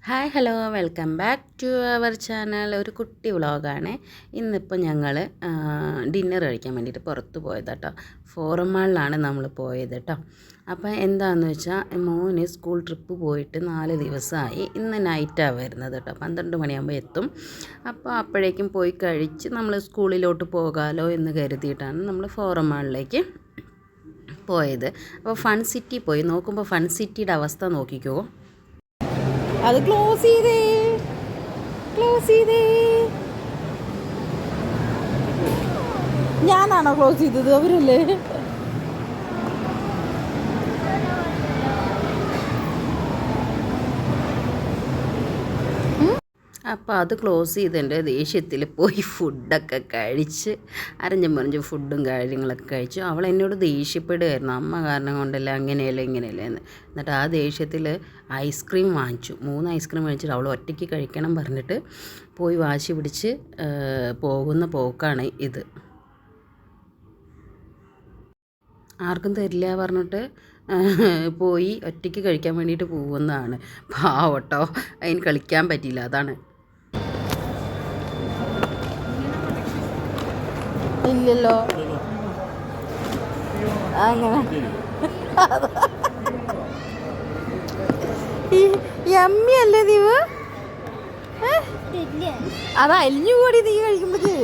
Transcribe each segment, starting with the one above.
Hi hello welcome back to our channel. ഒരു കുട്ടി വ്ളോഗാണ്. ഇന്നിപ്പോൾ ഞങ്ങൾ ഡിന്നർ കഴിക്കാൻ വേണ്ടിയിട്ട് പുറത്ത് പോയത് കേട്ടോ. ഫോറം മാളിലാണ് നമ്മൾ പോയത് കേട്ടോ. അപ്പോൾ എന്താണെന്ന് വെച്ചാൽ മോന് സ്കൂൾ ട്രിപ്പ് പോയിട്ട് 4 ദിവസമായി. ഇന്ന് നൈറ്റാണ് വരുന്നത് കേട്ടോ. 12 മണിയാകുമ്പോൾ എത്തും. അപ്പോൾ അപ്പോഴേക്കും പോയി കഴിച്ച് നമ്മൾ സ്കൂളിലോട്ട് പോകാമല്ലോ എന്ന് കരുതിയിട്ടാണ് നമ്മൾ ഫോറം മാളിലേക്ക് പോയത്. അപ്പോൾ ഫൺ സിറ്റി പോയി നോക്കുമ്പോൾ ഫൺ സിറ്റിയുടെ അവസ്ഥ നോക്കിക്കോ. അത് ക്ലോസ് ചെയ്തേ ഞാനാണോ ക്ലോസ് ചെയ്തത്? അവരല്ലേ? അപ്പോൾ അത് ക്ലോസ് ചെയ്തതിൻ്റെ ദേഷ്യത്തിൽ പോയി ഫുഡൊക്കെ കഴിച്ച് അരഞ്ഞും ഫുഡും കാര്യങ്ങളൊക്കെ കഴിച്ചു. അവൾ എന്നോട് ദേഷ്യപ്പെടുകയായിരുന്നു, അമ്മ കാരണം കൊണ്ടല്ല അങ്ങനെയല്ല ഇങ്ങനെയല്ല എന്ന്. എന്നിട്ട് ആ ദേഷ്യത്തിൽ ഐസ്ക്രീം വാങ്ങിച്ചു. 3 ഐസ്ക്രീം വാങ്ങിച്ചിട്ട് അവൾ ഒറ്റയ്ക്ക് കഴിക്കണം പറഞ്ഞിട്ട് പോയി വാശി പിടിച്ച് പോകുന്ന പോക്കാണ് ഇത്. ആർക്കും തരില്ല പറഞ്ഞിട്ട് പോയി ഒറ്റയ്ക്ക് കഴിക്കാൻ വേണ്ടിയിട്ട് പോകുന്നതാണ്. പാവട്ടോ, അതിന് കളിക്കാൻ പറ്റിയില്ല, അതാണ്. ഇല്ലല്ലോ അങ്ങനെ യമ്മി അല്ലേ ദീവ്? അത് അലിഞ്ഞു കൂടി നീ കഴിക്കുമ്പോഴേ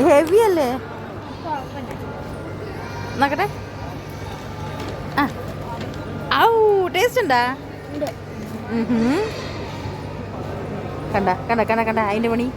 ഹെവി അല്ലേ? നോക്കട്ടെ. ഔ ടേസ്റ്റ് ഉണ്ടാ? കണ്ട കണ്ട കണ്ട കണ്ട അതിൻ്റെ പണി.